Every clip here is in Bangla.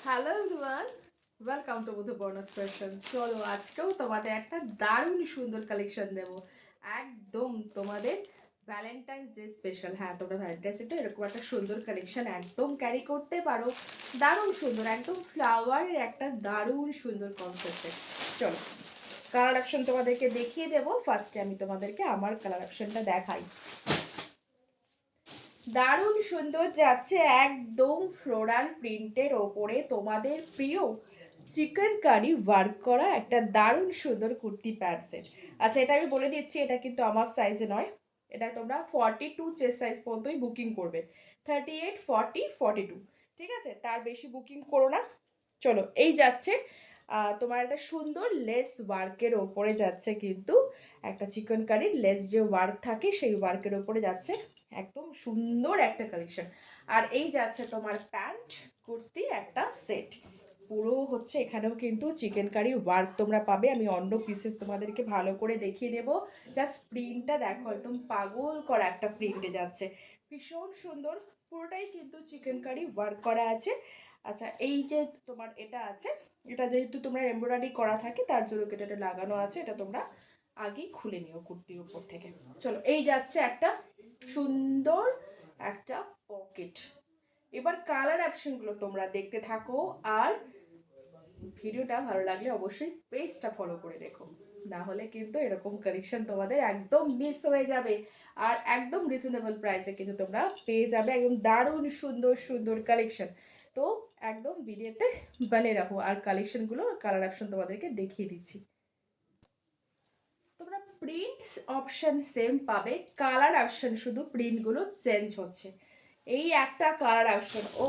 হ্যালো এভরিওয়ান, ওয়েলকাম টু মধুবর্ণাস ফ্যাশন। চলো আজকেও তোমাদের একটা দারুণ সুন্দর কালেকশন দেবো, একদম তোমাদের ভ্যালেন্টাইন্স ডে স্পেশাল। হ্যাঁ, তোমরা ভ্যালেন্টাইন্স ডে এরকম একটা সুন্দর কালেকশন একদম ক্যারি করতে পারো। দারুণ সুন্দর, একদম ফ্লাওয়ারের একটা দারুণ সুন্দর কনসেপ্টের। চলো কালার অপশন তোমাদেরকে দেখিয়ে দেবো। ফার্স্টে আমি তোমাদেরকে আমার কালার অপশনটা দেখাই। দারুণ সুন্দর যাচ্ছে একদম ফ্লোরাল প্রিন্টের ওপরে তোমাদের প্রিয় চিকেন কারি ওয়ার্ক করা একটা দারুণ সুন্দর কুর্তি প্যান্ট সেট। আচ্ছা, এটা আমি বলে দিচ্ছি, এটা কিন্তু আমার সাইজে নয়। এটা তোমরা 42 চেস্ট সাইজ পর্যন্তই বুকিং করবে। 38, 40, 42, ঠিক আছে? তার বেশি বুকিং করো না। চলো, এই যাচ্ছে তোমার একটা সুন্দর লেস ওয়ার্কের ওপরে যাচ্ছে, কিন্তু একটা চিকেন কারির লেস যে ওয়ার্ক থাকে সেই ওয়ার্কের ওপরে যাচ্ছে, একদম সুন্দর একটা কালেকশন। আর এই যাচ্ছে তোমার প্যান্ট কুর্তি একটা সেট, পুরো হচ্ছে এখানেও কিন্তু চিকেন কারি ওয়ার্ক তোমরা পাবে। আমি অন্য পিসেস তোমাদেরকে ভালো করে দেখিয়ে দেবো। জাস্ট প্রিন্টটা দেখো, একদম পাগল করা একটা প্রিন্টে যাচ্ছে, ভীষণ সুন্দর। পুরোটাই কিন্তু চিকেন কারি ওয়ার্ক করা আছে। আচ্ছা, এই যে তোমার এটা আছে, এটা যেহেতু তোমরা এমব্রয়ডারি করা থাকে তার জন্য এটা লাগানো আছে, এটা তোমরা আগেই খুলে নিও কুর্তির উপর থেকে। চলো, এই যাচ্ছে একটা সুন্দর একটা পকেট। এবার কালার অপশনগুলো তোমরা দেখতে থাকো, আর ভিডিওটা ভালো লাগলে অবশ্যই পেজটা ফলো করে রেখো, না হলে কিন্তু এরকম কালেকশন তোমাদের একদম মিস হয়ে যাবে। আর একদম রিজনেবল প্রাইসে কিন্তু তোমরা পেয়ে যাবে একদম দারুণ সুন্দর সুন্দর কালেকশন। তো একদম ভিডিওতে বনে রাখো, আর কালেকশনগুলো কালার অপশন তোমাদেরকে দেখিয়ে দিচ্ছি। তোমরা প্রিন্ট অপশন সেম পাবে, কালার অপশন শুধু প্রিন্টগুলো চেঞ্জ হচ্ছে। এই একটা কালার অপশন, ও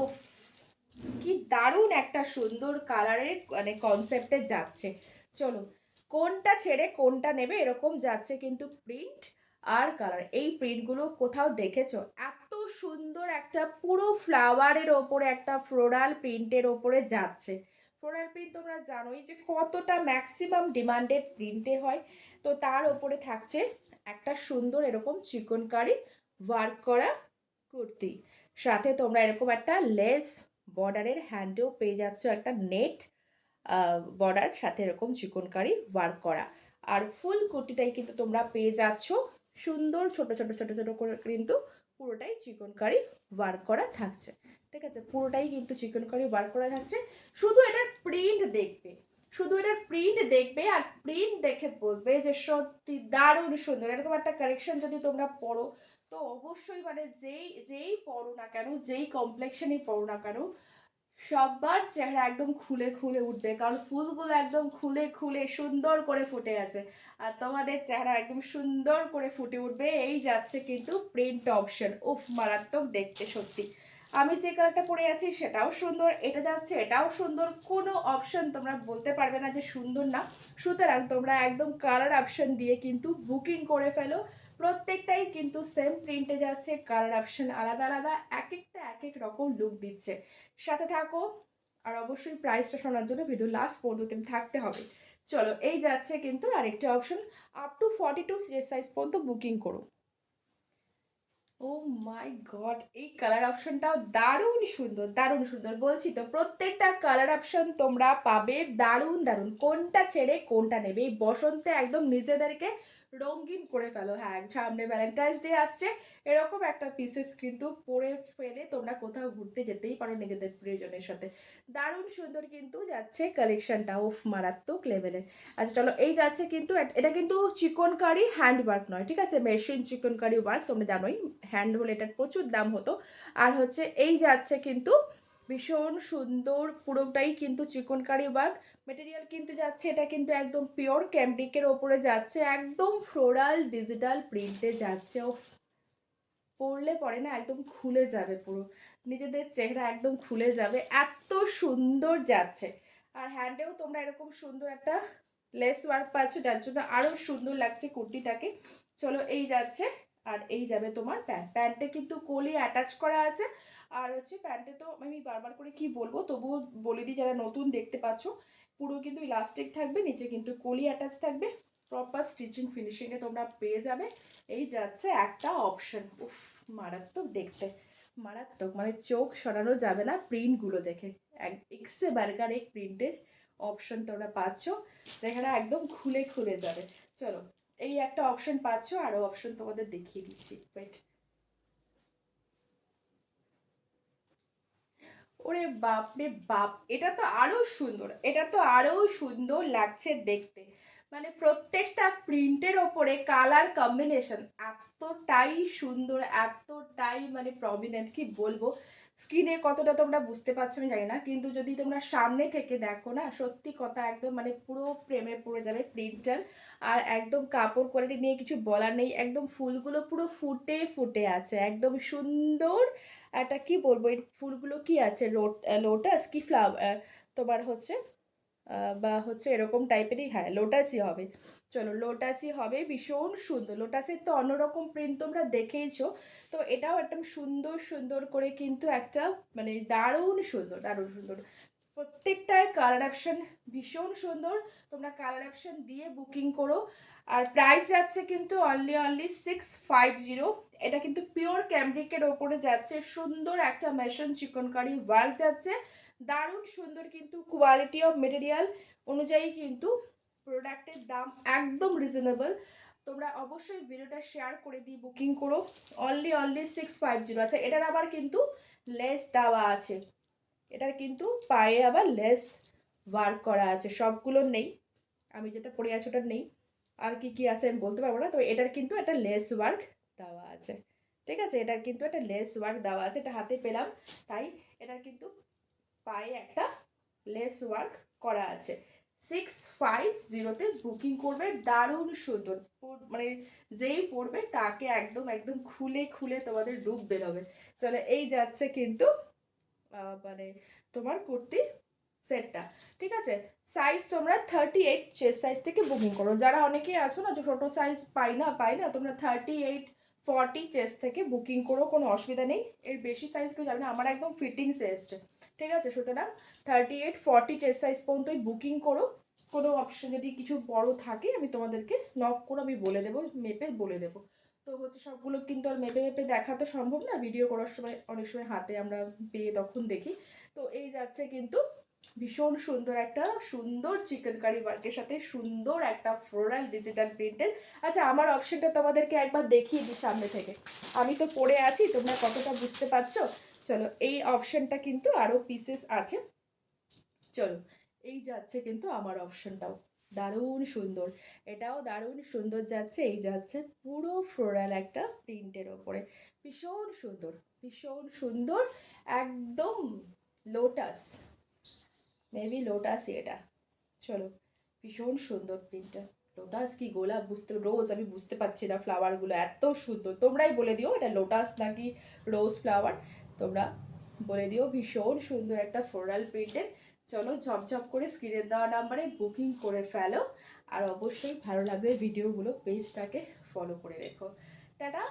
কি দারুণ একটা সুন্দর কালারের মানে কনসেপ্টে যাচ্ছে। চলো, কোনটা ছেড়ে কোনটা নেবে এরকম যাচ্ছে কিন্তু প্রিন্ট আর কালার। এই প্রিন্টগুলো কোথাও দেখেছো? এত সুন্দর একটা পুরো ফ্লাওয়ারের ওপরে একটা ফ্লোরাল প্রিন্টের ওপরে যাচ্ছে। ফ্লোরাল প্রিন্ট তোমরা জানোই যে কতটা ম্যাক্সিমাম ডিমান্ডেড প্রিন্টে হয়। তো তার ওপরে থাকছে একটা সুন্দর এরকম চিকনকারি ওয়ার্ক করা কুর্তি, সাথে তোমরা এরকম একটা লেস বর্ডারের হ্যান্ডেও পেয়ে যাচ্ছ, একটা নেট বর্ডার সাথে এরকম চিকনকারি ওয়ার্ক করা। আর ফুল কুর্তিটাই কিন্তু তোমরা পেয়ে যাচ্ছ সুন্দর ছোট ছোট ছোট ছোট করে, কিন্তু পুরোটাই চিকনকারি ওয়ার্ক করা থাকছে। ঠিক আছে, পুরোটাই কিন্তু চিকনকারি ওয়ার্ক করা থাকছে। শুধু এটার প্রিন্ট দেখবে, শুধু এটার প্রিন্ট দেখবে আর প্রিন্ট দেখে বলবে যে সত্যি দারুণ সুন্দর। এরকম একটা কালেকশন যদি তোমরা পরো, তো অবশ্যই মানে যেই যেই পরো না কেন, যেই কমপ্লেক্সনই পরো না কেন, সবার চেহারা একদম খুলে খুলে উঠবে, কারণ ফুলগুলো একদম খুলে খুলে সুন্দর করে ফুটে আছে, আর তোমাদের চেহারা একদম সুন্দর করে ফুটে উঠবে। এই যাচ্ছে কিন্তু প্রিন্ট অপশন, উফ মারাত্মক দেখতে সত্যি। আমি যে কালারটা পরে আছি সেটাও সুন্দর, এটা যাচ্ছে এটাও সুন্দর, কোনো অপশন তোমরা বলতে পারবে না যে সুন্দর না। সুতরাং তোমরা একদম কালার অপশন দিয়ে কিন্তু বুকিং করে ফেলো। প্রত্যেকটাই কিন্তু সেম প্রিন্টে যাচ্ছে, কালার অপশন আলাদা আলাদা, এক একটা এক এক রকম লুক দিচ্ছে। সাথে থাকো, আর অবশ্যই প্রাইসটা শোনার জন্য ভিডিও লাস্ট পর্যন্ত কিন্তু থাকতে হবে। চলো, এই যাচ্ছে কিন্তু আরেকটা অপশন, আপ টু 42 সাইজ পর্যন্ত বুকিং করো। ও মাই গড, এই কালার অপশনটাও দারুণ সুন্দর, দারুণ সুন্দর। বলছি তো প্রত্যেকটা কালার অপশন তোমরা পাবে দারুণ দারুণ। কোনটা ছেড়ে কোনটা নেবে, এই বসন্তে একদম নিজেদেরকে রঙিন করে ফেলো। হ্যাঁ, সামনে ভ্যালেন্টাইন্স ডে আসছে, এরকম একটা পিসেস কিন্তু পরে ফেলে তোমরা কোথাও ঘুরতে যেতেই পারো নিজেদের প্রিয়জনের সাথে। দারুণ সুন্দর কিন্তু যাচ্ছে কালেকশনটা, উফ মারাত্মক লেভেলের। আচ্ছা চলো, এই যাচ্ছে কিন্তু এটা কিন্তু চিকনকারি হ্যান্ড ওয়ার্ক নয়, ঠিক আছে? মেশিন চিকনকারি ওয়ার্ক, তোমরা জানোই হ্যান্ড হলে এটার প্রচুর দাম হতো। আর হচ্ছে এই যাচ্ছে কিন্তু ভীষণ সুন্দর, পুরোটাই কিন্তু চিকনকারি ওয়ার্ক। মেটেরিয়াল কিন্তু যাচ্ছে, এটা কিন্তু একদম পিওর ক্যামব্রিকের ওপরে যাচ্ছে, একদম ফ্লোরাল ডিজিটাল প্রিন্টে যাচ্ছে। ও পরলে পরে না একদম খুলে যাবে, পুরো নিজেদের চেহারা একদম খুলে যাবে, এত সুন্দর যাচ্ছে। আর হ্যান্ডেও তোমরা এরকম সুন্দর একটা লেস ওয়ার্ক পাচ্ছ, যার জন্য আরও সুন্দর লাগছে কুর্তিটাকে। চলো, এই যাচ্ছে, আর এই যাবে তোমার প্যান্ট। প্যান্টে কিন্তু কলি অ্যাটাচ করা আছে। আর হচ্ছে প্যান্টে তো আমি বারবার করে কি বলবো, তবুও বলে দিই যারা নতুন দেখতে পাচ্ছ, পুরো কিন্তু ইলাস্টিক থাকবে, নিচে কিন্তু কলি অ্যাটাচ থাকবে, প্রপার স্টিচিং ফিনিশিংয়ে তোমরা পেয়ে যাবে। এই যাচ্ছে একটা অপশন, উফ মারাত্মক দেখতে, মারাত্মক, মানে চোখ সরানো যাবে না প্রিন্টগুলো দেখে। এক্সে বার্গার এক প্রিন্টের অপশন তোমরা পাচ্ছ, যেখানে একদম খুলে খুলে যাবে। চলো এই একটা অপশন পাচ্ছ, আরও অপশন তোমাদের দেখিয়ে দিচ্ছি, ওয়েট। ওরে বাপ রে বাপ, এটা তো আরো সুন্দর, এটা তো আরো সুন্দর লাগছে দেখতে। মানে প্রত্যেকটা প্রিন্টের ওপরে কালার কম্বিনেশন এতটাই সুন্দর, এতটাই মানে প্রমিনেন্ট, কি বলবো। স্ক্রিনে কতটা তোমরা বুঝতে পারছো আমি জানি না, কিন্তু যদি তোমরা সামনে থেকে দেখো না, সত্যি কথা একদম মানে পুরো প্রেমে পড়ে যাবে প্রিন্টার। আর একদম কাপড় কোয়ালিটি নিয়ে কিছু বলার নেই, একদম ফুলগুলো পুরো ফুটে ফুটে আছে, একদম সুন্দর। একটা কি বলবো, এই ফুলগুলো কি আছে, লোটাস কি ফ্লাওয়ার তোমার হচ্ছে, বা হচ্ছে এরকম টাইপেরই, হ্যাঁ লোটাসই হবে। চলো লোটাসই হবে, ভীষণ সুন্দর। লোটাসের তো অন্যরকম প্রিন্ট তোমরা দেখেইছো, তো এটাও একদম সুন্দর সুন্দর করে কিন্তু একটা মানে দারুণ সুন্দর, দারুণ সুন্দর। প্রত্যেকটার কালার অপশান ভীষণ সুন্দর, তোমরা কালার অপশান দিয়ে বুকিং করো। আর প্রাইস যাচ্ছে কিন্তু অনলি 650। এটা কিন্তু পিওর ক্যামব্রিকের ওপরে যাচ্ছে, সুন্দর একটা মেশিন চিকনকারি ওয়ার্ক যাচ্ছে, দারুণ সুন্দর। কিন্তু কোয়ালিটি অফ মেটেরিয়াল অনুযায়ী কিন্তু প্রোডাক্টের দাম একদম রিজনেবল। তোমরা অবশ্যই ভিডিওটা শেয়ার করে দিয়ে বুকিং করো। অনলি 650। আচ্ছা, এটার আবার কিন্তু লেস দেওয়া আছে, এটার কিন্তু পায়ে আবার লেস ওয়ার্ক করা আছে, সবগুলোর নেই, আমি যেটা পরে আছি ওটার নেই। আর কি কি আছে আমি বলতে পারবো না, তো এটার কিন্তু একটা লেস ওয়ার্ক দেওয়া আছে। ঠিক আছে, এটার কিন্তু একটা লেস ওয়ার্ক দেওয়া আছে, এটা হাতে পেলাম তাই। এটার কিন্তু পায়ে একটা লেস ওয়ার্ক করা আছে। 650তে বুকিং করবে, দারুণ সুন্দর। মানে যেই পড়বে তাকে একদম একদম খুলে খুলে তোমাদের রূপ বেরোবে। চলো এই যাচ্ছে কিন্তু মানে তোমার কুর্তি সেটটা। ঠিক আছে, সাইজ তোমরা 38 চেস্ট সাইজ থেকে বুকিং করো। যারা অনেকেই আছো না যে ছোটো সাইজ পাই না, তোমরা 38 40 চেস্ট থেকে বুকিং করো, কোনো অসুবিধা নেই। এর বেশি সাইজ কেউ যাবে না, আমার একদম ফিটিংস এসছে। ঠিক আছে, সুতরাং 38 40 চেস্ট সাইজ পর্যন্তই বুকিং করো। কোনো অপশন যদি কিছু বড় থাকে আমি তোমাদেরকে নক করে আমি বলে দেবো, মেপে বলে দেবো। তো হচ্ছে সবগুলো কিন্তু আর মেপে মেপে দেখা তো সম্ভব না, ভিডিও করার সময় অনেক সময় হাতে আমরা পেয়ে তখন দেখি। তো এই যাচ্ছে কিন্তু ভীষণ সুন্দর একটা সুন্দর চিকেন কারি ওয়ার্কের সাথে সুন্দর একটা ফ্লোরাল ডিজিটাল প্রিন্টের। আচ্ছা, আমার অপশনটা তোমাদেরকে একবার দেখিয়ে দিই সামনে থেকে, আমি তো পরে আছি, তোমরা কতটা বুঝতে পারছো। চলো এই অপশনটা কিন্তু আরও পিসেস আছে। চলো এই যাচ্ছে কিন্তু আমার অপশনটাও দারুণ সুন্দর, এটাও দারুণ সুন্দর যাচ্ছে। এই যাচ্ছে পুরো ফ্লোরাল একটা প্রিন্টের ওপরে, ভীষণ সুন্দর, ভীষণ সুন্দর, একদম লোটাস, মেবি লোটাসই এটা। চলো ভীষণ সুন্দর প্রিন্টটা, লোটাস কি গোলাপ রোজ আমি বুঝতে পারছি না, ফ্লাওয়ারগুলো এত সুন্দর। তোমরাই বলে দিও এটা লোটাস নাকি রোজ ফ্লাওয়ার, তোমরা বলে দিও। ভীষণ সুন্দর একটা ফ্লোরাল প্রিন্টেড। চলো ঝপঝপ করে স্ক্রিনের দেওয়া নাম্বারে বুকিং করে ফেলো। আর অবশ্যই ভালো লাগলে ভিডিওগুলো পেজটাকে ফলো করে রেখো। টাটা।